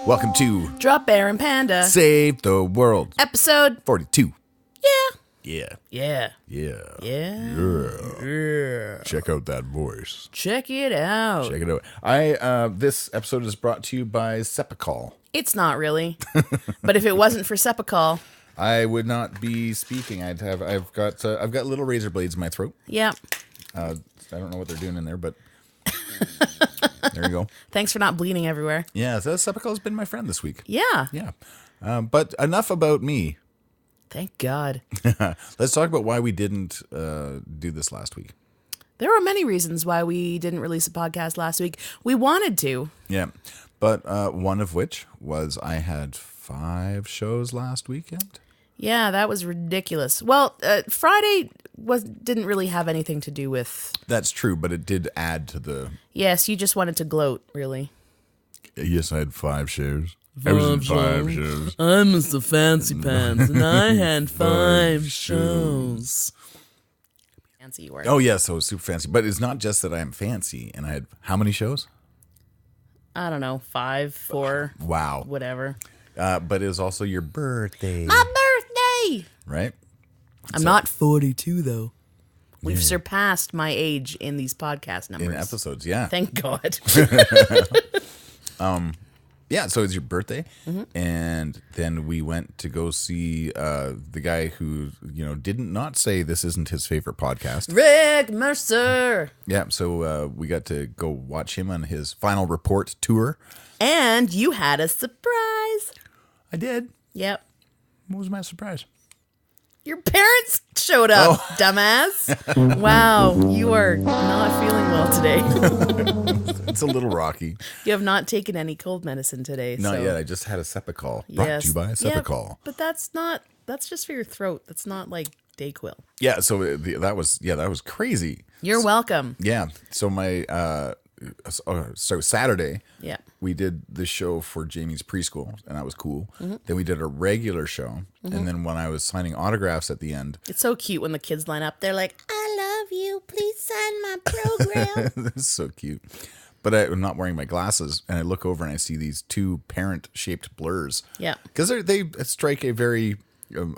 Welcome to Drop Bear and Panda. Save the World. Episode 42. Yeah. Yeah. Yeah. Yeah. Yeah. Yeah. Check out that voice. Check it out. Check it out. This episode is brought to you by Sepicol. It's not really. But if it wasn't for Sepicol, I would not be speaking. I've got little razor blades in my throat. yeah. I don't know what they're doing in there, but there you go. Thanks for not bleeding everywhere. Yeah, so Sepicol has been my friend this week. Yeah. Yeah. But enough about me. Thank God. Let's talk about why we didn't do this last week. There were many reasons why we didn't release a podcast last week. We wanted to. Yeah. But one of which was I had 5 shows last weekend. Yeah, that was ridiculous. Well, Friday didn't really have anything to do with... That's true, but it did add to the... Yes, you just wanted to gloat, really. Yes, I had 5 shows. I was in 5 shows. I'm Mr. Fancy Pants, and I had 5 shows. Fancy you were. Oh, yeah, so super fancy. But it's not just that I am fancy, and I had how many shows? I don't know, 5, 4, Wow. whatever. But it was also your birthday. My birthday! Right? I'm not 42, though. We've surpassed my age in these podcast numbers. In episodes, yeah. Thank God. Yeah, so it's your birthday, and then we went to go see the guy who, did not say this isn't his favorite podcast. Rick Mercer! Yeah, so we got to go watch him on his final report tour. And you had a surprise. I did. Yep. What was my surprise? Your parents showed up, dumbass. Wow, you are not feeling well today. It's a little rocky. You have not taken any cold medicine today. Not so. yet. I just had a Sepicol. Brought to you by Sepicol. Yeah, but that's just for your throat. That's not like Dayquil. Yeah, so that was crazy. You're welcome. Yeah, so so Saturday, Yeah. we did the show for Jamie's preschool, and that was cool. Then we did a regular show, and then when I was signing autographs at the end, It's so cute when the kids line up. They're like, I love you. Please sign my program. that's so cute. But I'm not wearing my glasses, and I look over and I see these 2 parent-shaped blurs. Yeah. Because they strike a very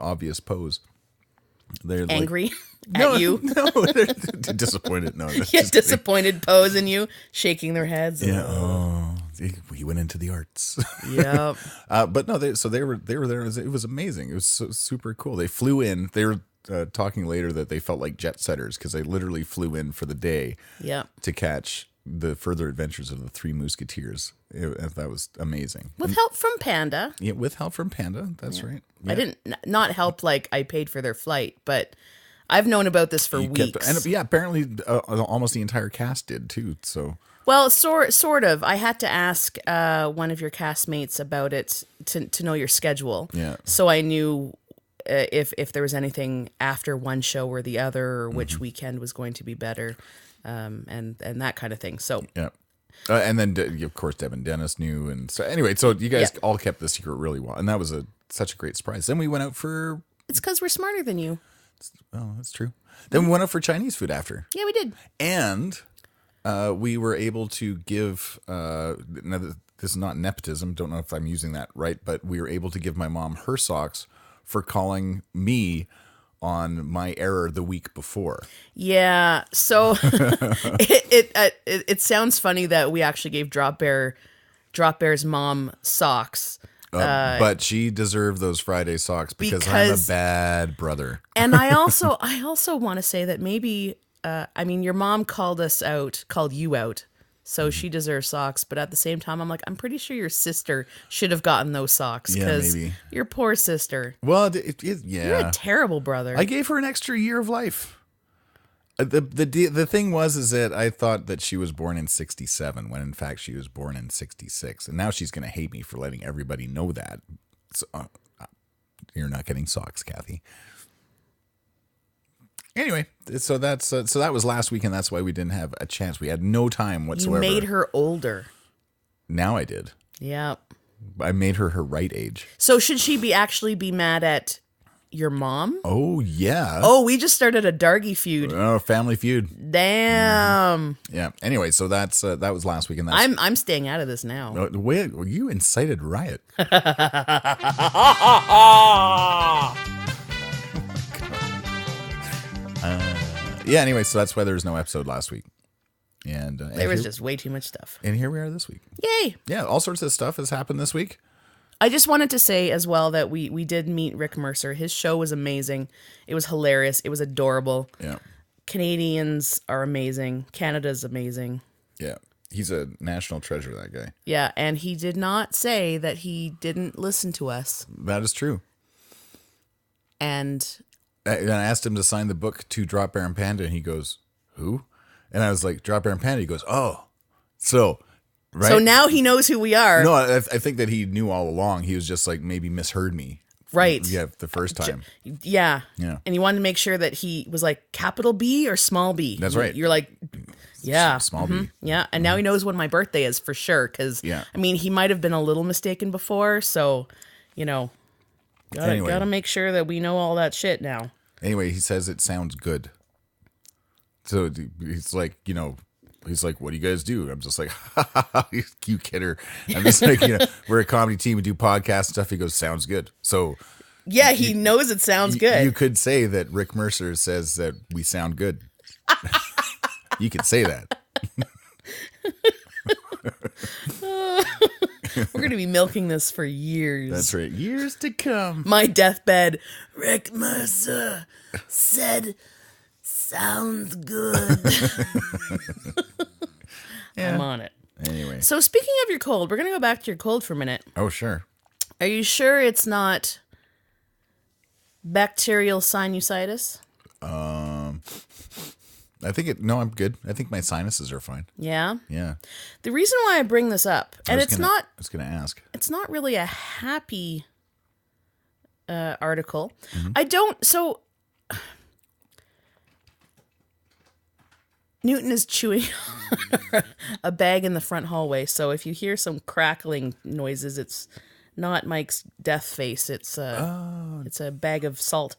obvious pose. They're Angry like, at you. No, they're disappointed. No, Yeah, disappointed pose in you, shaking their heads. Yeah. Oh, we went into the arts. Yep. But no, they were there. It was amazing. It was so, super cool. They flew in. They were talking later that they felt like jet setters because they literally flew in for the day. Yep. To catch the further adventures of the 3 Musketeers. That was amazing. With help from Panda. Yeah, with help from Panda. That's right. Yeah. I didn't, not help like I paid for their flight, but I've known about this for weeks. And apparently almost the entire cast did too. So. Well, sort of. I had to ask one of your castmates about it to know your schedule. Yeah. So I knew if there was anything after one show or the other, or which weekend was going to be better, and that kind of thing. So Yeah. And then, of course, Devin Dennis knew. And so anyway, so you guys all kept the secret really well. And that was such a great surprise. Then we went out for... It's because we're smarter than you. Oh, that's true. Then we went out for Chinese food after. Yeah, we did. And we were able to give... now, this is not nepotism. Don't know if I'm using that right. But we were able to give my mom her socks for calling me on my error the week before. Yeah. So it sounds funny that we actually gave Drop Bear's mom socks. But she deserved those Friday socks because I'm a bad brother. And I also want to say that maybe your mom called you out. So she deserves socks, but at the same time, I'm like, I'm pretty sure your sister should have gotten those socks because your poor sister. Well, yeah, you're a terrible brother. I gave her an extra year of life. The thing is that I thought that she was born in 1967 when in fact she was born in 1966, and now she's going to hate me for letting everybody know that. So, you're not getting socks, Kathy. Anyway, so that was last week, and that's why we didn't have a chance. We had no time whatsoever. You made her older. Now I did. Yeah. I made her right age. So should she actually be mad at your mom. Oh, yeah. Oh, we just started a Dargy feud. Oh, Family Feud. Damn. Yeah. Anyway, so that was last week. And that's, I'm staying out of this now. wait, you incited riot. Yeah, anyway, so that's why there was no episode last week. And There was just way too much stuff. And here we are this week. Yay. Yeah, all sorts of stuff has happened this week. I just wanted to say as well that we did meet Rick Mercer. His show was amazing. It was hilarious. It was adorable. Yeah. Canadians are amazing. Canada's amazing. Yeah. He's a national treasure, that guy. Yeah, and he did not say that he didn't listen to us. That is true. And I asked him to sign the book to Drop Bear and Panda, and he goes, who? And I was like, Drop Bear and Panda. He goes, oh. So, right? So now he knows who we are. No, I think that he knew all along. He was just like, maybe misheard me. Right. Yeah, the first time. Yeah. Yeah. And he wanted to make sure that he was like capital B or small b. That's right. You're like, yeah. Small b. Yeah. And now he knows when my birthday is for sure. Because, Yeah. I mean, he might have been a little mistaken before. So, gotta make sure that we know all that shit now. Anyway, he says it sounds good. So he's like, he's like, what do you guys do? I'm just like, you kidder. I'm just like, we're a comedy team. We do podcasts and stuff. He goes, sounds good. So yeah, he knows it sounds good. You could say that Rick Mercer says that we sound good. You could say that. We're going to be milking this for years. That's right. Years to come. My deathbed. Rick Mercer said, sounds good. Yeah. I'm on it. Anyway. So speaking of your cold, we're going to go back to your cold for a minute. Oh, sure. Are you sure it's not bacterial sinusitis? I think no, I'm good. I think my sinuses are fine. Yeah? Yeah. The reason why I bring this up, and I was going to ask. It's not really a happy article. Mm-hmm. So Newton is chewing a bag in the front hallway. So if you hear some crackling noises, it's not Mike's death face. It's a bag of salt.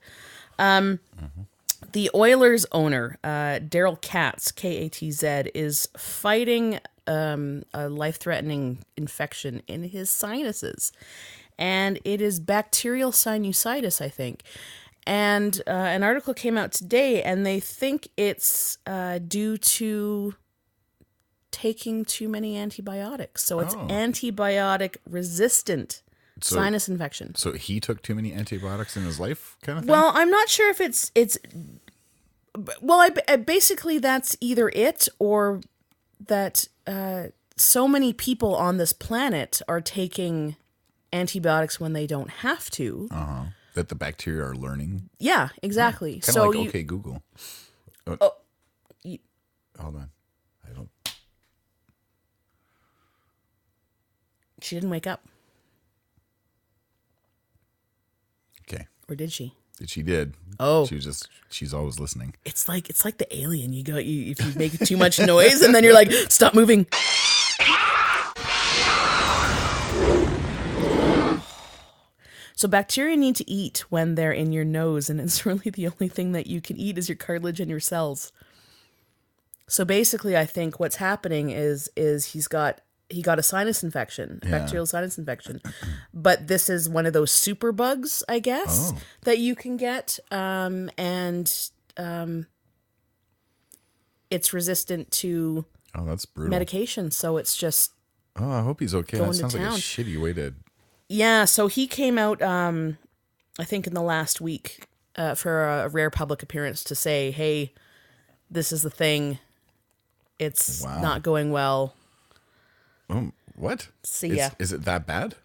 The Oilers owner, Daryl Katz, Katz, is fighting a life-threatening infection in his sinuses. And it is bacterial sinusitis, I think. And an article came out today, and they think it's due to taking too many antibiotics. So it's antibiotic-resistant sinus infection. So he took too many antibiotics in his life, kind of thing? Well, I'm not sure if it's basically that's either it or that so many people on this planet are taking antibiotics when they don't have to. That the bacteria are learning. Yeah, exactly. Kind of so like OK Google. Hold on. I don't. She didn't wake up. Okay. Or did she? She did. Oh. She's always listening. It's like the alien. If you make too much noise and then you're like, stop moving. So bacteria need to eat when they're in your nose, and it's really the only thing that you can eat is your cartilage and your cells. So basically, I think what's happening is he got a sinus infection, a bacterial sinus infection, but this is one of those super bugs, I guess, that you can get, and it's resistant to that's brutal. medication. So it's just I hope he's okay. That sounds like a town. shitty way to. Yeah, so he came out, I think in the last week, for a rare public appearance to say, hey, this is the thing. It's not going well. What? See ya. Is it that bad?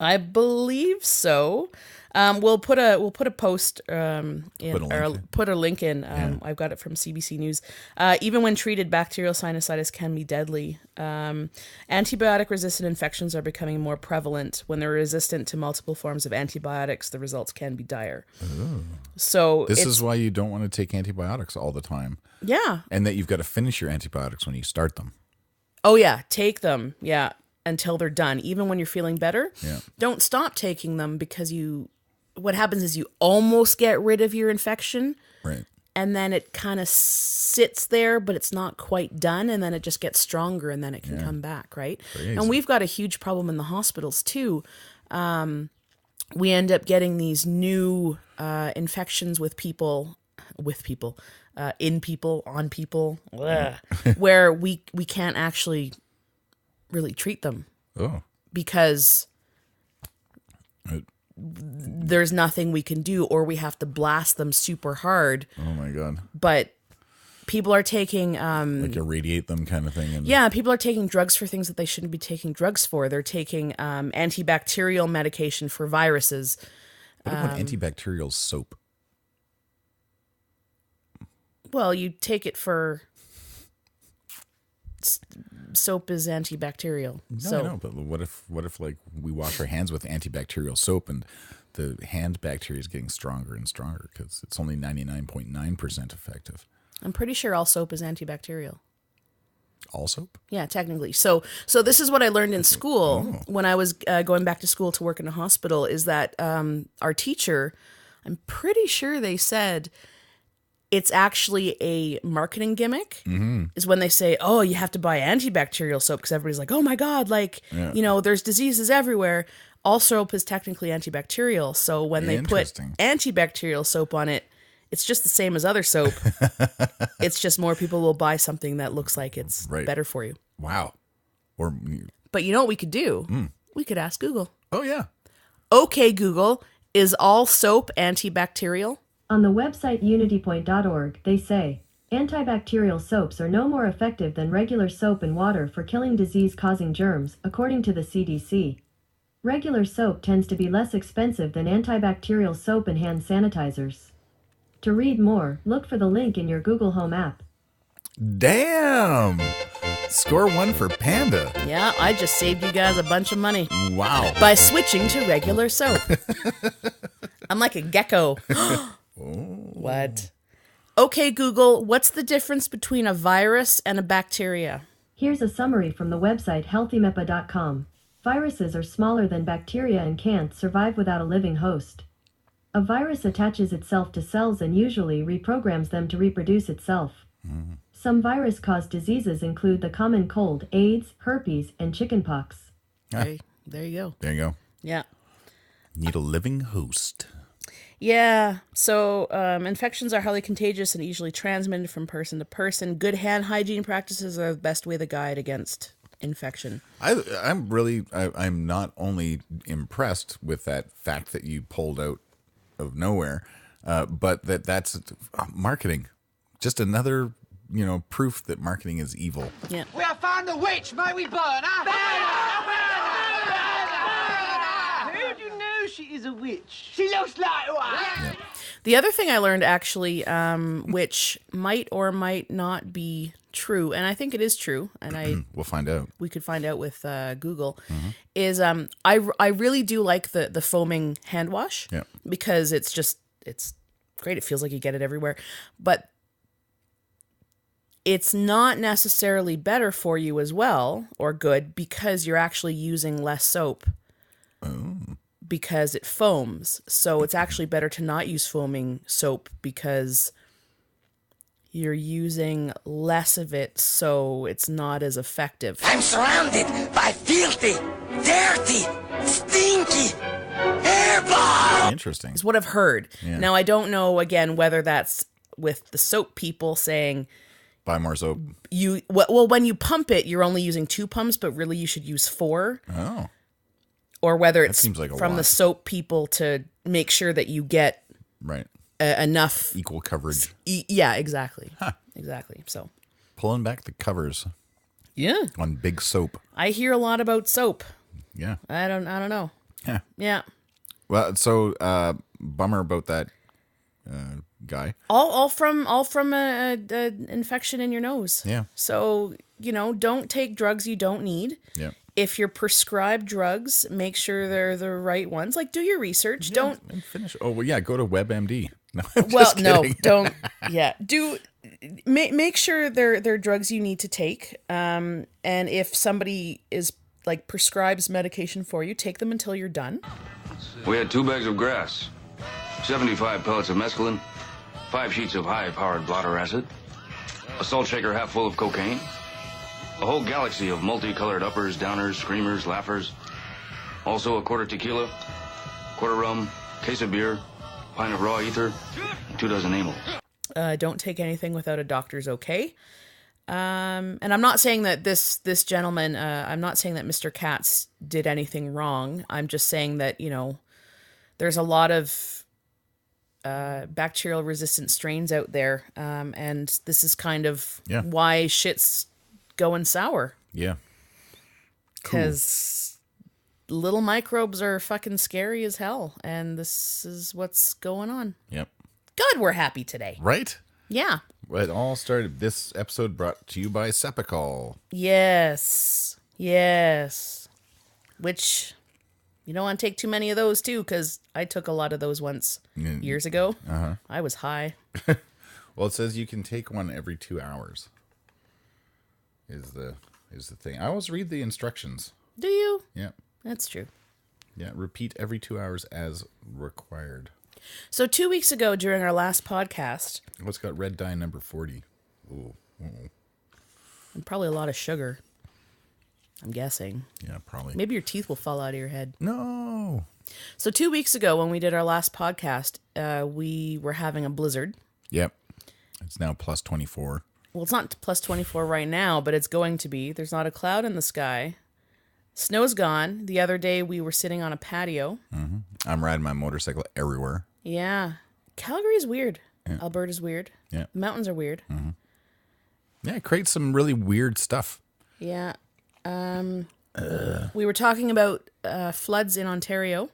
I believe so. We'll put a post put a link in. I've got it from CBC News. Even when treated, bacterial sinusitis can be deadly. Antibiotic-resistant infections are becoming more prevalent. When they're resistant to multiple forms of antibiotics, the results can be dire. Ooh. So this is why you don't want to take antibiotics all the time. Yeah. And that you've got to finish your antibiotics when you start them. Oh yeah, take them. Yeah, until they're done. Even when you're feeling better. Yeah. Don't stop taking them because you what happens is you almost get rid of your infection, Right. and then it kind of sits there, but it's not quite done, and then it just gets stronger, and then it can come back, right? Crazy. And we've got a huge problem in the hospitals too. We end up getting these new infections with people, in people, on people, where we can't actually really treat them Oh. because Uh, there's nothing we can do, or we have to blast them super hard. Oh my God. But people are taking Like irradiate them kind of thing. And people are taking drugs for things that they shouldn't be taking drugs for. They're taking antibacterial medication for viruses. What about antibacterial soap? Well, you take it for soap is antibacterial. No, I know, but what if like we wash our hands with antibacterial soap and the hand bacteria is getting stronger and stronger because it's only 99.9% effective. I'm pretty sure all soap is antibacterial. All soap? Yeah, technically. So this is what I learned in school when I was going back to school to work in a hospital, is that our teacher, I'm pretty sure they said it's actually a marketing gimmick, is when they say, oh, you have to buy antibacterial soap because everybody's like, oh my God, like, there's diseases everywhere. All soap is technically antibacterial. So when they put antibacterial soap on it, it's just the same as other soap. It's just more people will buy something that looks like it's better for you. Wow. But you know what we could do? We could ask Google. Oh, yeah. Okay, Google, is all soap antibacterial? On the website unitypoint.org, they say, antibacterial soaps are no more effective than regular soap and water for killing disease-causing germs, according to the CDC. Regular soap tends to be less expensive than antibacterial soap and hand sanitizers. To read more, look for the link in your Google Home app. Damn! Score one for Panda. Yeah, I just saved you guys a bunch of money. Wow. By switching to regular soap. I'm like a gecko. What? Okay, Google, what's the difference between a virus and a bacteria? Here's a summary from the website healthymepa.com. Viruses are smaller than bacteria and can't survive without a living host. A virus attaches itself to cells and usually reprograms them to reproduce itself. Some virus-caused diseases include the common cold, AIDS, herpes, and chickenpox. There you go. There you go. Yeah. Need a living host. Yeah. So infections are highly contagious and easily transmitted from person to person. Good hand hygiene practices are the best way to guide against infection. I'm not only impressed with that fact that you pulled out of nowhere, but that's marketing. Just another, proof that marketing is evil. Yeah. We have found the witch. May we burn her? Who do you know she is a witch? She looks like one. Yeah. The other thing I learned actually, which might or might not be true, and I think it is true, and We'll find out. we could find out with Google, is I really do like the foaming hand wash because it's great. It feels like you get it everywhere, but it's not necessarily better for you as well or good because you're actually using less soap. Because it foams. So it's actually better to not use foaming soap because you're using less of it, so it's not as effective. I'm surrounded by filthy, dirty, stinky hairball. Interesting. Is what I've heard. Yeah. Now, I don't know, again, whether that's with the soap people saying Buy more soap. when you pump it, you're only using 2 pumps, but really you should use 4. Oh. Or whether it's seems like a from lot. the soap people to make sure that you get Right. enough. Equal coverage. Yeah, exactly. Exactly. So, Pulling back the covers yeah. on big soap. I hear a lot about soap. Yeah. I don't know. Yeah. Yeah. Well, so bummer about that guy. All from a infection in your nose. Yeah. So, don't take drugs you don't need. Yeah. If you're prescribed drugs, make sure they're the right ones. Like, do your research. Don't. And finish. Oh, well, yeah. Go to WebMD. No, No, don't. Yeah. Make sure they're drugs you need to take. And if somebody is prescribes medication for you, take them until you're done. We had 2 bags of grass. 75 pellets of mescaline, 5 sheets of high-powered blotter acid, a salt shaker half full of cocaine, a whole galaxy of multicolored uppers, downers, screamers, laughers, also a quarter tequila, quarter rum, case of beer, pint of raw ether, and 2 dozen amyls. Don't take anything without a doctor's okay. And I'm not saying that this gentleman, I'm not saying that Mr. Katz did anything wrong. I'm just saying that, you know, there's a lot of bacterial resistant strains out there. And this is kind of why shit's going sour. Yeah. Because little microbes are fucking scary as hell. And this is what's going on. Yep. God, we're happy today. Right? Yeah. It all started, this episode brought to you by Sepicol. Yes. Yes. Which, you don't want to take too many of those too, because I took a lot of those once years ago. I was high. Well, it says you can take one every 2 hours. Is the thing. I always read the instructions. Do you? Yeah. That's true. Yeah. Repeat every 2 hours as required. So 2 weeks ago during our last podcast. What's got red dye number 40? Ooh. And probably a lot of sugar. I'm guessing. Yeah, probably. Maybe your teeth will fall out of your head. No. So 2 weeks ago when we did our last podcast, we were having a blizzard. Yep. It's now plus 24. Well, it's not plus 24 right now, but it's going to be. There's not a cloud in the sky. Snow's gone. The other day we were sitting on a patio. Mm-hmm. I'm riding my motorcycle everywhere. Yeah. Calgary's weird. Yeah. Alberta's weird. Yeah. The mountains are weird. Mm-hmm. Yeah, it creates some really weird stuff. Yeah. We were talking about floods in Ontario.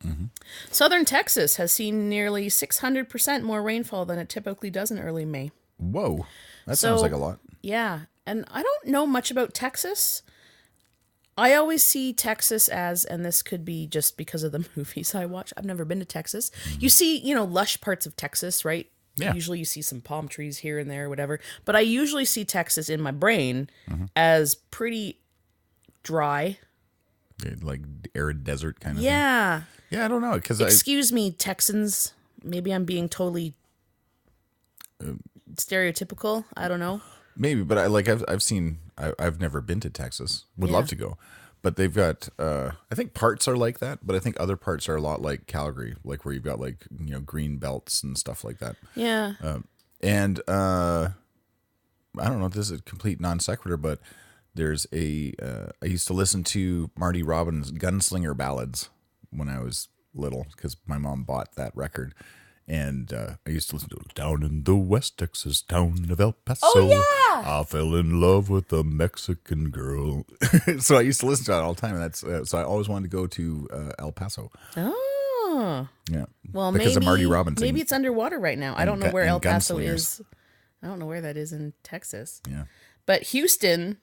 Mm-hmm. Southern Texas has seen nearly 600% more rainfall than it typically does in early May. Whoa. That sounds like a lot. Yeah. And I don't know much about Texas. I always see Texas as, and this could be just because of the movies I watch. I've never been to Texas. Mm-hmm. You see, you know, lush parts of Texas, right? Yeah. Usually you see some palm trees here and there, whatever. But I usually see Texas in my brain as pretty dry. Like arid desert kind of thing. Yeah. Yeah, I don't know. Excuse me, Texans. Maybe I'm being totally stereotypical. I don't know. Maybe, but I've never been to Texas. Would love to go. But they've got, I think parts are like that, but I think other parts are a lot like Calgary, like where you've got like, you know, green belts and stuff like that. Yeah. I don't know if this is a complete non sequitur, but there's I used to listen to Marty Robbins' Gunslinger Ballads when I was little because my mom bought that record. And I used to listen to it. Down in the West Texas town of El Paso. Oh, yeah. I fell in love with a Mexican girl. So I used to listen to it all the time. And that's so I always wanted to go to El Paso. Oh. Yeah. Well, because of Marty Robbins. Maybe it's underwater right now. I don't know where El Paso is. I don't know where that is in Texas. Yeah. But Houston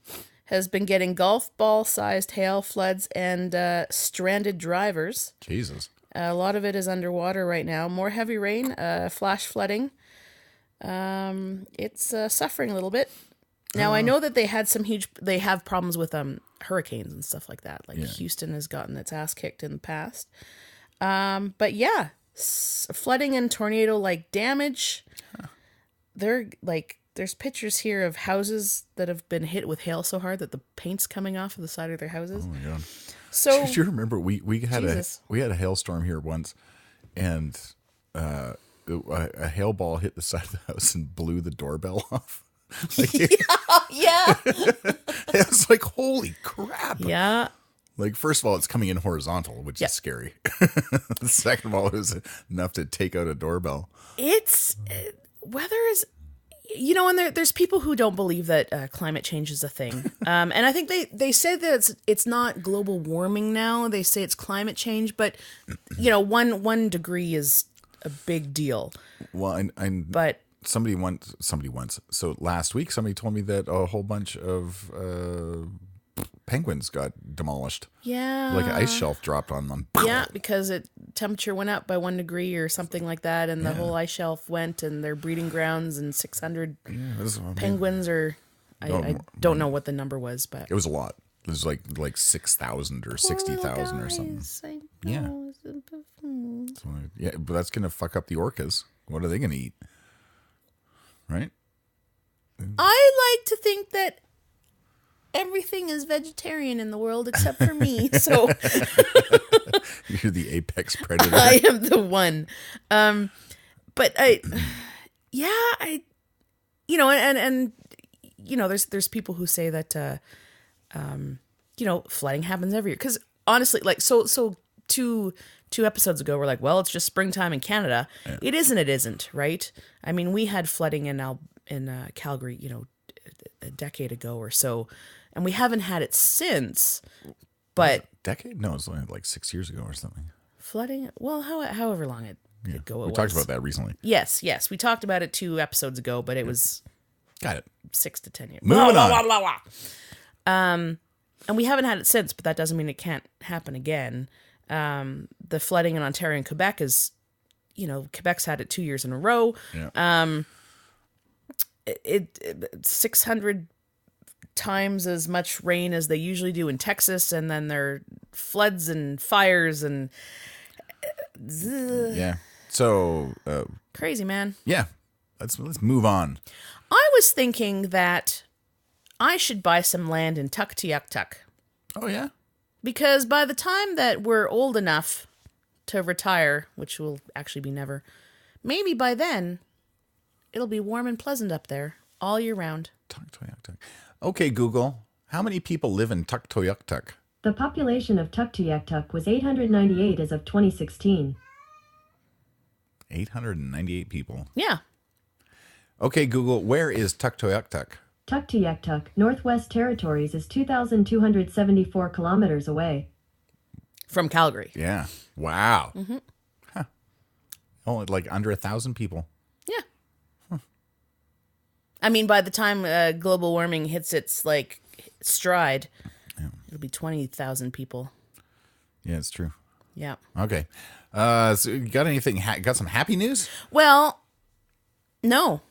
has been getting golf ball-sized hail, floods, and stranded drivers. Jesus. A lot of it is underwater right now. More heavy rain, flash flooding. It's suffering a little bit. Now, I know that they have problems with hurricanes and stuff like that. Like Houston has gotten its ass kicked in the past. But yeah, flooding and tornado-like damage. There's pictures here of houses that have been hit with hail so hard that the paint's coming off of the side of their houses. Oh my God. So do you remember we had a hailstorm here once, and a hail ball hit the side of the house and blew the doorbell off. Yeah. It was like, holy crap. Yeah. Like, first of all, it's coming in horizontal, which is scary. Second of all, it was enough to take out a doorbell. Weather is, you know, and there's people who don't believe that climate change is a thing. And I think they say that it's not global warming now. They say it's climate change, but you know, one degree is a big deal. Well, but somebody once. So last week, somebody told me that a whole bunch of penguins got demolished. Yeah. Like an ice shelf dropped on them. Yeah, because temperature went up by 1 degree or something like that, and the whole ice shelf went, and their breeding grounds, and 600 penguins, or I don't know what the number was, but it was a lot. There's like 6,000 or 60,000 or something. Yeah. So, yeah, but that's gonna fuck up the orcas. What are they gonna eat? Right? I like to think that everything is vegetarian in the world except for me. So You're the apex predator. I am the one. But I, and there's people who say that, flooding happens every year. Because honestly, like, so two episodes ago, we're like, well, it's just springtime in Canada. Yeah. It isn't, right? I mean, we had flooding in Calgary, a decade ago or so, and we haven't had it since. But decade? No, it's only like 6 years ago or something. Flooding? Well, however long ago it was. We talked about that recently. Yes. We talked about it 2 episodes ago, but it was got it 6 to 10 years. Moving on. Blah, blah, blah. And we haven't had it since, but that doesn't mean it can't happen again. The flooding in Ontario and Quebec is, Quebec's had it 2 years in a row. Yeah. It 600 times as much rain as they usually do in Texas, and then there are floods and fires and yeah. So crazy, man. Yeah. Let's move on. I was thinking that I should buy some land in Tuktoyaktuk. Oh yeah. Because by the time that we're old enough to retire, which will actually be never, maybe by then it'll be warm and pleasant up there all year round. Tuktoyaktuk. Okay, Google. How many people live in Tuktoyaktuk? The population of Tuktoyaktuk was 898 as of 2016. 898 people. Yeah. Okay, Google. Where is Tuktoyaktuk? Tuktoyaktuk, Northwest Territories, is 2,274 kilometers away. From Calgary. Yeah. Wow. Mm-hmm. Huh. Oh, like under 1,000 people. Yeah. Huh. I mean, by the time global warming hits its stride, it'll be 20,000 people. Yeah, it's true. Yeah. Okay. So you got anything? Got some happy news? Well, no.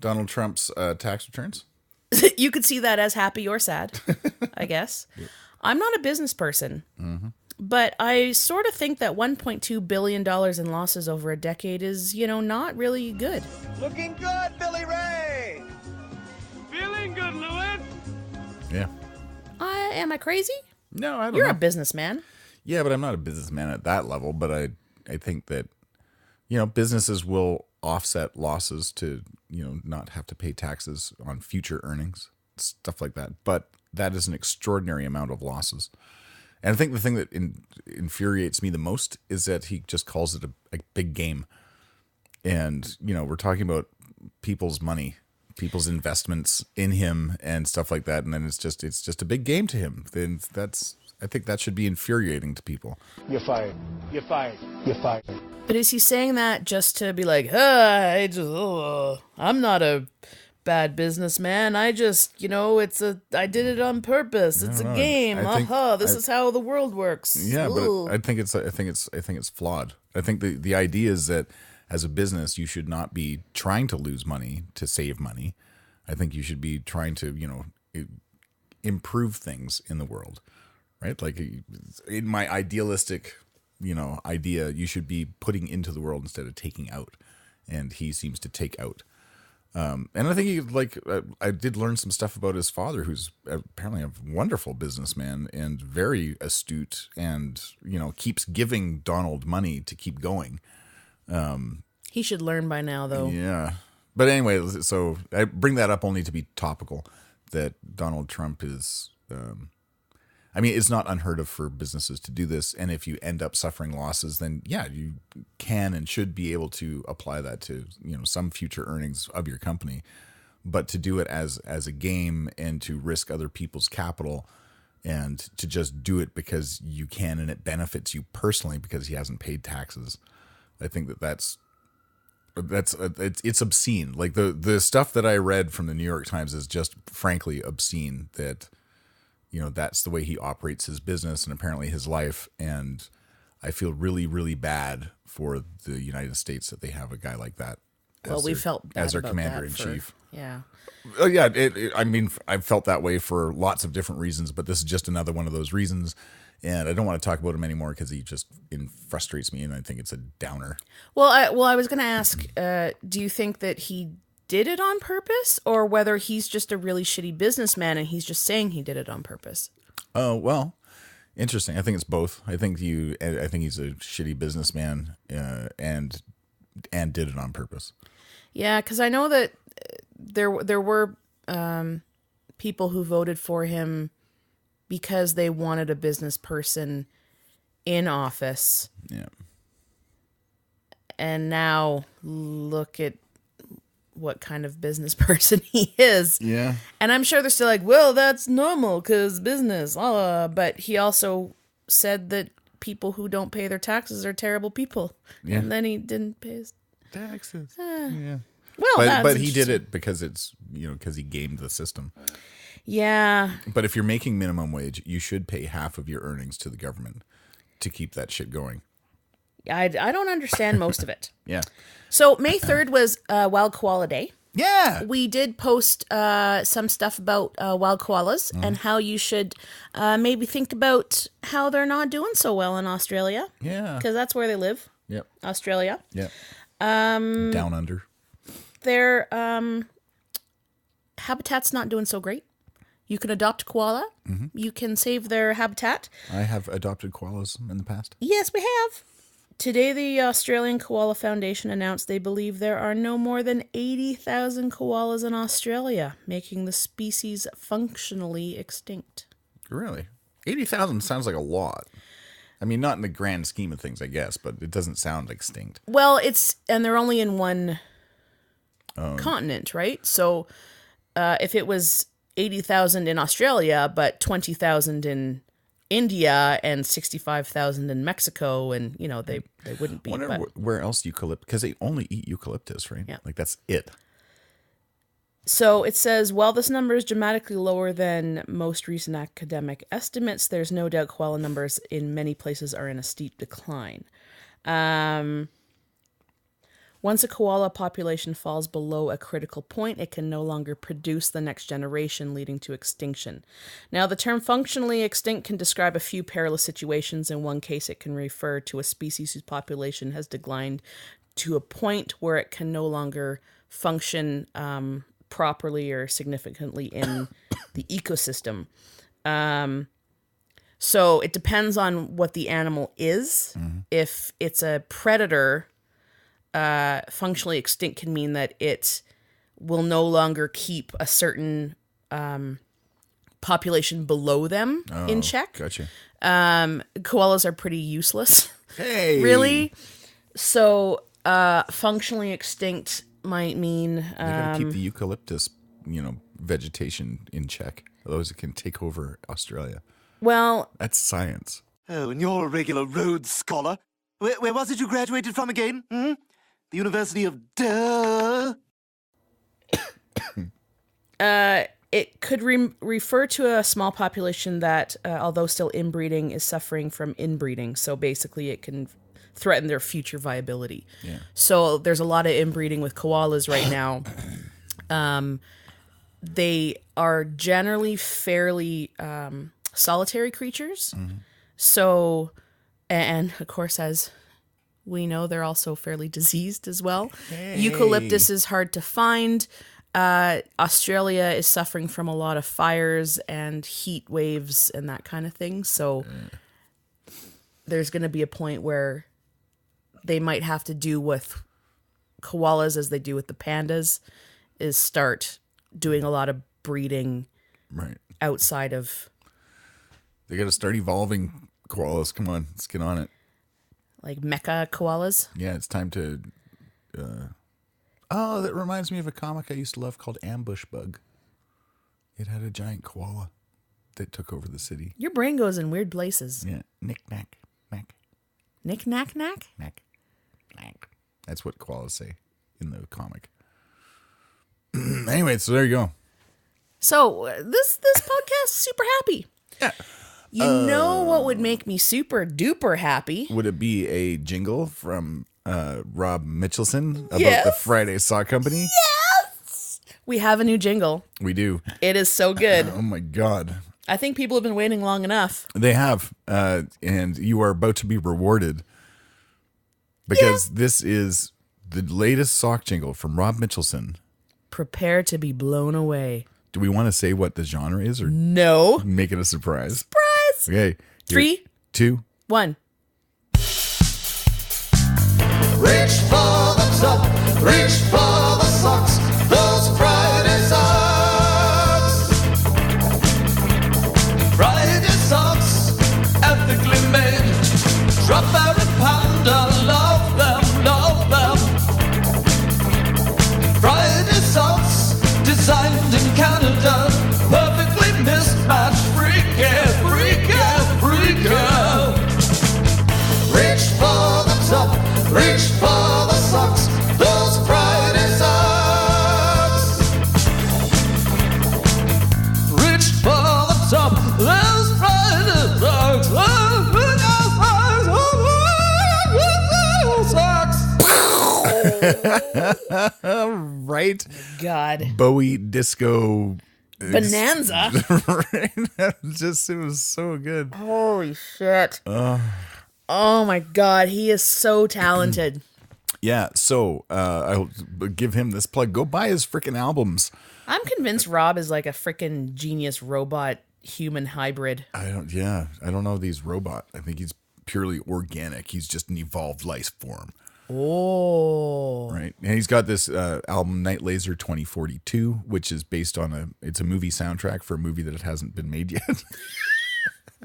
Donald Trump's tax returns? You could see that as happy or sad, I guess. Yep. I'm not a business person, but I sort of think that $1.2 billion in losses over a decade is, not really good. Looking good, Billy Ray! Feeling good, Lewis! Yeah. Am I crazy? No, I don't know. You're a businessman. Yeah, but I'm not a businessman at that level. But I think that, businesses will offset losses to, not have to pay taxes on future earnings, stuff like that. But that is an extraordinary amount of losses. And I think the thing that infuriates me the most is that he just calls it a big game. And, we're talking about people's money, people's investments in him and stuff like that. And then it's just a big game to him. Then I think that should be infuriating to people. You're fired. You're fired. You're fired. But is he saying that just to be like, I'm not a bad businessman. I just, I did it on purpose. It's a game. This is how the world works. Yeah, but I think it's flawed. I think the idea is that as a business, you should not be trying to lose money to save money. I think you should be trying to, improve things in the world, right? Like in my idealistic, idea, you should be putting into the world instead of taking out. And he seems to take out. And I think I did learn some stuff about his father, who's apparently a wonderful businessman and very astute and, keeps giving Donald money to keep going. He should learn by now, though. Yeah. But anyway, so I bring that up only to be topical, that Donald Trump is, it's not unheard of for businesses to do this. And if you end up suffering losses, then you can and should be able to apply that to, some future earnings of your company. But to do it as a game and to risk other people's capital and to just do it because you can and it benefits you personally because he hasn't paid taxes, I think it's obscene. Like the stuff that I read from the New York Times is just frankly obscene, that that's the way he operates his business and apparently his life. And I feel really, really bad for the United States that they have a guy like that Well, we felt bad as their about commander that in for- chief. Yeah. Oh yeah, I mean, I've felt that way for lots of different reasons, but this is just another one of those reasons. And I don't want to talk about him anymore because he just frustrates me, and I think it's a downer. Well, I was going to ask, do you think that he did it on purpose, or whether he's just a really shitty businessman and he's just saying he did it on purpose? Oh well, interesting. I think it's both. I think he's a shitty businessman, and did it on purpose. Yeah, because I know that there were people who voted for him because they wanted a business person in office. Yeah. And now look at what kind of business person he is. Yeah. And I'm sure they're still like, well, that's normal because business. But he also said that people who don't pay their taxes are terrible people. Yeah. And then he didn't pay his Taxes. Yeah. Well, But he did it because it's, because he gamed the system. Yeah. But if you're making minimum wage, you should pay half of your earnings to the government to keep that shit going. I don't understand most of it. Yeah. So May 3rd was Wild Koala Day. Yeah. We did post some stuff about wild koalas and how you should maybe think about how they're not doing so well in Australia. Yeah. Because that's where they live, Yep. Australia. Yep. Down under. Their habitat's not doing so great. You can adopt a koala. Mm-hmm. You can save their habitat. I have adopted koalas in the past. Yes, we have. Today, the Australian Koala Foundation announced they believe there are no more than 80,000 koalas in Australia, making the species functionally extinct. Really? 80,000 sounds like a lot. I mean, not in the grand scheme of things, I guess, but it doesn't sound extinct. Well, and they're only in one continent, right? So if it was 80,000 in Australia, but 20,000 in India and 65,000 in Mexico, and they wouldn't be. I wonder where else eucalyptus, because they only eat eucalyptus, right? Yeah. Like that's it. So it says, while this number is dramatically lower than most recent academic estimates, there's no doubt koala numbers in many places are in a steep decline. Once a koala population falls below a critical point, it can no longer produce the next generation, leading to extinction. Now, the term functionally extinct can describe a few perilous situations. In one case, it can refer to a species whose population has declined to a point where it can no longer function properly or significantly in the ecosystem. So it depends on what the animal is. Mm-hmm. If it's a predator, functionally extinct can mean that it will no longer keep a certain population below them in check. Gotcha. Koalas are pretty useless. Hey! Really? So functionally extinct might mean... They gotta keep the eucalyptus, vegetation in check. Otherwise it can take over Australia. Well... That's science. Oh, and you're a regular Rhodes Scholar. Where was it you graduated from again? Hmm? The University of Duh? It could refer to a small population that, although still inbreeding, is suffering from inbreeding. So basically it can threaten their future viability. Yeah. So there's a lot of inbreeding with koalas right now. They are generally fairly solitary creatures. Mm-hmm. So, and of course, as we know, they're also fairly diseased as well. Hey. Eucalyptus is hard to find. Australia is suffering from a lot of fires and heat waves and that kind of thing. So there's going to be a point where they might have to do with koalas as they do with the pandas, is start doing a lot of breeding outside of... They got to start evolving koalas. Come on, let's get on it. Like mecha koalas? Yeah, it's time to... Oh, that reminds me of a comic I used to love called Ambush Bug. It had a giant koala that took over the city. Your brain goes in weird places. Yeah, knick-knack, knack. Knick-knack-knack? Knack, knack. That's what koalas say in the comic. Anyway, so there you go. So this podcast is super happy. Yeah. You know what would make me super duper happy? Would it be a jingle from Rob Mitchelson about Yes. the Friday Sock Company. We have a new jingle. We do. It is so good. Oh my God. I think people have been waiting long enough. They have. And you are about to be rewarded because this is the latest sock jingle from Rob Mitchelson. Prepare to be blown away. Do we want to say what the genre is or No. make it a surprise? Surprise. Okay. 3, 2. 1. Reach for the top, reach for the socks, those Friday socks. Friday socks, ethically made. Drop every pounder, love them, love them. Friday socks, designed in Canada, perfectly mismatched, freaky, freaky, freaky. Reach for the top, reach for the socks, those Friday socks. Reach for the top, those Friday socks, Right? God. Bowie disco Bonanza. right? It was so good. Holy shit. Oh my God. He is so talented. Yeah, so I'll give him this plug. Go buy his freaking albums. I'm convinced Rob is like a freaking genius robot human hybrid. I don't know these robot. I think he's purely organic. He's just an evolved life form. Oh. Right. And he's got this album Night Laser 2042, which is based on it's a movie soundtrack for a movie that hasn't been made yet.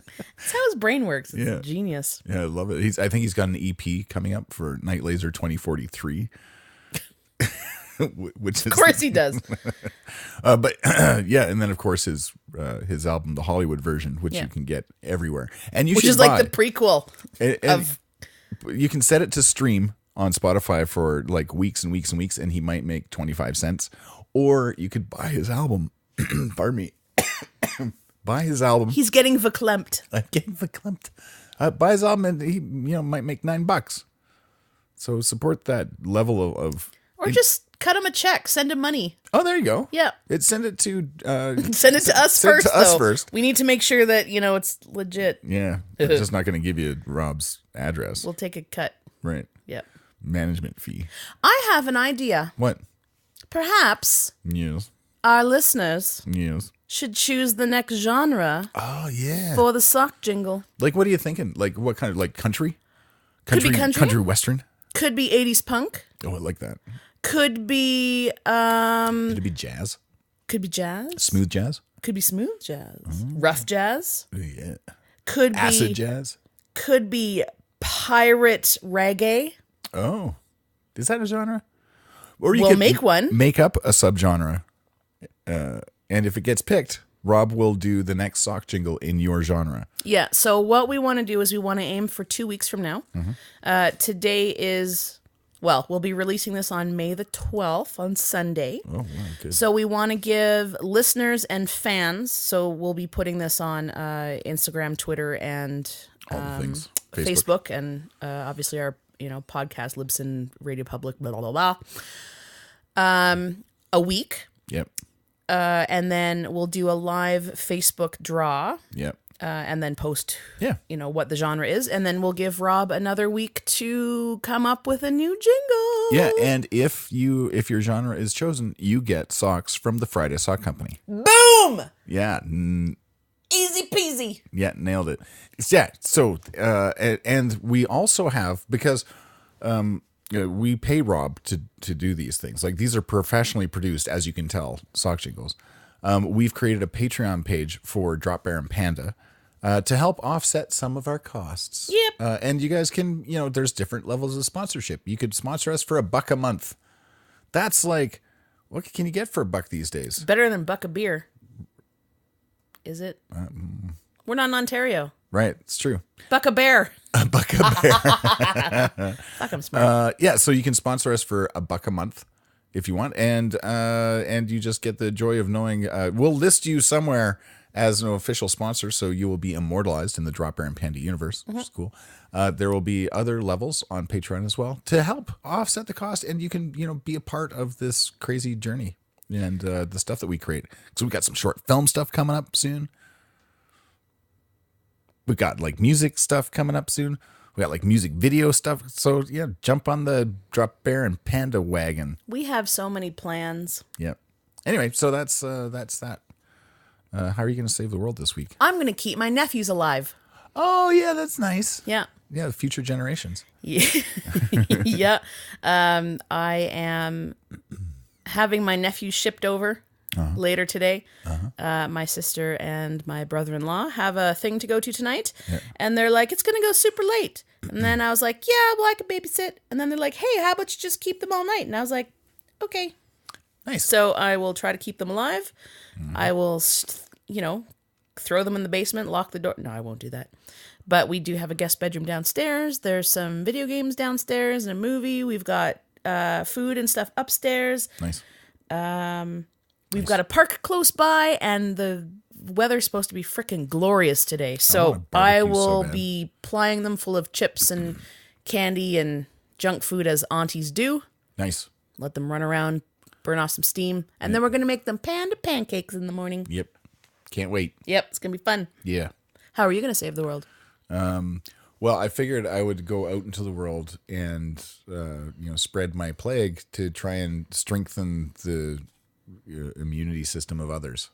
That's how his brain works. It's Yeah. genius. Yeah, I love it. I think he's got an EP coming up for Night Laser 2043. Which is, Of course he does. but yeah, and then of course his album, the Hollywood version, which Yeah. you can get everywhere, and you Which should is buy. like the prequel. And of- you can set it to stream on Spotify for like weeks and weeks and weeks, and he might make 25 cents. Or you could buy his album. Pardon me. Buy his album. He's getting verklempt. I'm getting verklempt. Buy his album, and he might make $9. So support that level of. Or just cut him a check. Send him money. Oh, there you go. Yeah. Send it to. Send it to us Send it first, to us though. first. We need to make sure that, it's legit. Yeah, I'm just not going to give you Rob's address. We'll take a cut. Right. Yep. Management fee. I have an idea. What? Perhaps Yes. our listeners Yes. should choose the next genre Oh yeah. for the sock jingle. Like, what are you thinking? Like, what kind of country? Could be country. Country western. Could be 80s punk. Oh, I like that. Could be Could it be jazz? could be jazz. Smooth jazz? Could be smooth jazz. Rough jazz. Oh, yeah. Could be Acid jazz? Could be pirate reggae. Oh, is that a genre? Or you We'll could make one. Make up a subgenre, and if it gets picked, Rob will do the next sock jingle in your genre. Yeah. So what we want to do is we want to aim for 2 weeks from now. Today is, we'll be releasing this on May the 12th on Sunday. Oh, wow, good. So we want to give listeners and fans, so we'll be putting this on Instagram, Twitter, and All the things. Facebook, and obviously our podcast, Libsyn, Radio Public, blah, blah, blah, blah. A week. Yep. And then we'll do a live Facebook draw. Yep. And then post, Yeah. what the genre is, and then we'll give Rob another week to come up with a new jingle. Yeah, and if your genre is chosen, you get socks from the Friday Sock Company. Boom! Yeah. Easy peasy. Yeah, nailed it. Yeah. So, and we also have, because we pay Rob to do these things. Like, these are professionally produced, as you can tell, sock jingles. We've created a Patreon page for Drop Bear and Panda to help offset some of our costs. Yep. And you guys can, there's different levels of sponsorship. You could sponsor us for $1 a month. That's like, what can you get for $1 these days? Better than buck a beer. Is it? We're not in Ontario. Right. It's true. Buck a bear. $1 a bear. Fuck, I'm smart. Yeah, so you can sponsor us for $1 a month if you want, and you just get the joy of knowing we'll list you somewhere as an official sponsor, so you will be immortalized in the Drop Bear and Panda universe, which is cool. There will be other levels on Patreon as well to help offset the cost, and you can, be a part of this crazy journey and the stuff that we create. So we got some short film stuff coming up soon. We got like music stuff coming up soon. We got like music video stuff. So yeah, jump on the Drop Bear and Panda wagon. We have so many plans. Yep. Anyway, so that's that. How are you going to save the world this week? I'm going to keep my nephews alive. Oh yeah, that's nice. Yeah. Yeah, future generations. Yeah. Yeah. I am having my nephew shipped over later today. My sister and my brother-in-law have a thing to go to tonight. Yeah. And they're like, it's going to go super late. And then I was like, yeah, well, I could babysit. And then they're like, hey, how about you just keep them all night? And I was like, okay. Nice. So I will try to keep them alive. I will, throw them in the basement, lock the door. No, I won't do that. But we do have a guest bedroom downstairs. There's some video games downstairs and a movie. We've got food and stuff upstairs. Nice. We've got a park close by, and the weather's supposed to be freaking glorious today. So I will be plying them full of chips and candy and junk food as aunties do. Nice. Let them run around, burn off some steam, and then we're going to make them panda pancakes in the morning. Yep. Can't wait. Yep, it's going to be fun. Yeah. How are you going to save the world? Well, I figured I would go out into the world and, spread my plague to try and strengthen the immunity system of others.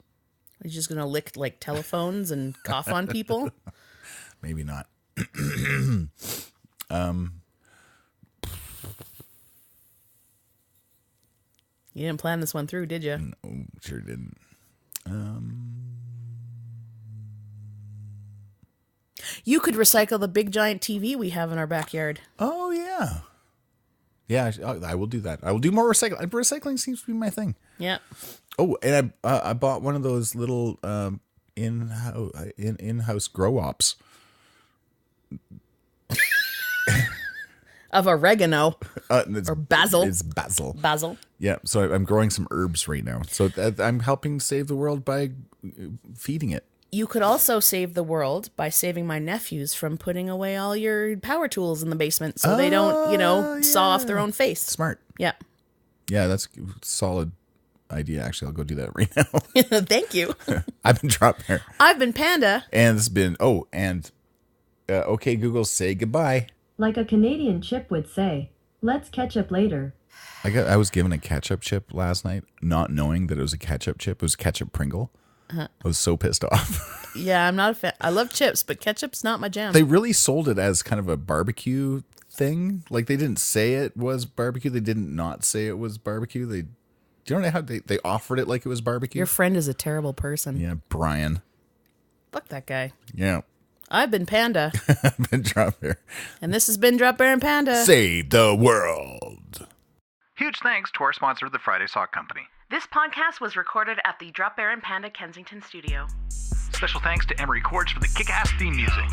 Are you just going to lick like telephones and cough on people? Maybe not. You didn't plan this one through, did you? No, sure didn't. You could recycle the big giant TV we have in our backyard. Oh, yeah. Yeah, I will do that. I will do more recycling. Recycling seems to be my thing. Yeah. Oh, and I bought one of those little in-house grow-ops. Of oregano. Or basil. It's basil. Basil. Yeah, so I'm growing some herbs right now. So I'm helping save the world by feeding it. You could also save the world by saving my nephews from putting away all your power tools in the basement so they don't, saw off their own face. Smart. Yeah. Yeah, that's a solid idea. Actually, I'll go do that right now. Thank you. I've been Drop Bear. I've been Panda. And this has been, okay, Google, say goodbye. Like a Canadian chip would say, let's catch up later. I was given a ketchup chip last night, not knowing that it was a ketchup chip. It was ketchup Pringle. I was so pissed off. Yeah, I'm not a fan. I love chips, but ketchup's not my jam. They really sold it as kind of a barbecue thing. Like they didn't say it was barbecue. They didn't not say it was barbecue. Do you know how they offered it like it was barbecue? Your friend is a terrible person. Yeah, Brian. Fuck that guy. Yeah. I've been Panda. I've been Drop Bear. And this has been Drop Bear and Panda. Save the world. Huge thanks to our sponsor, the Friday Sock Company. This podcast was recorded at the Drop Bear and Panda Kensington studio. Special thanks to Emery Cords for the kick-ass theme music.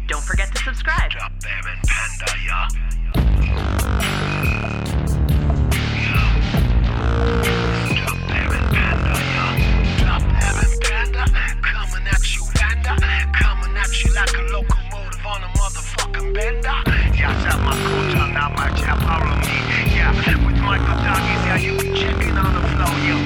Don't forget to subscribe. Drop Bear and Panda, yeah. Drop Bear and Panda, yeah. Drop Bear and Panda, coming at you, Panda. Coming at you like a locomotive on a motherfucking bender. Yeah, tap my culture, now my chap, follow me. Yeah, with Michael Doggies, yeah, you be checking on the flow, yo.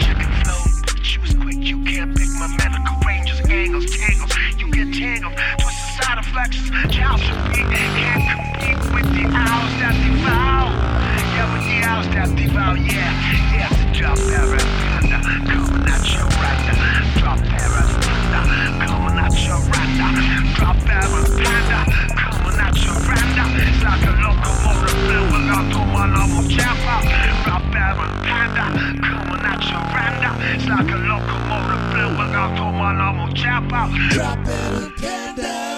Checking flow, choose quick, you can't pick my medical ranges, angles, tangles. You get tangled, twisted side effects, child should be. Can't compete with the owls that devour. Yeah, with the owls that devour, yeah. Yeah, the Drop Bear and Panda, coming at you right now. Drop Bear and Panda, coming at you right now. Drop Bear and Panda, coming at you right now. It's like a locomotive blowing out to my normal chopper. Drop Bear and Panda, coming at you right now. It's like a locomotive blowing out to my normal chopper. Drop Bear and Panda.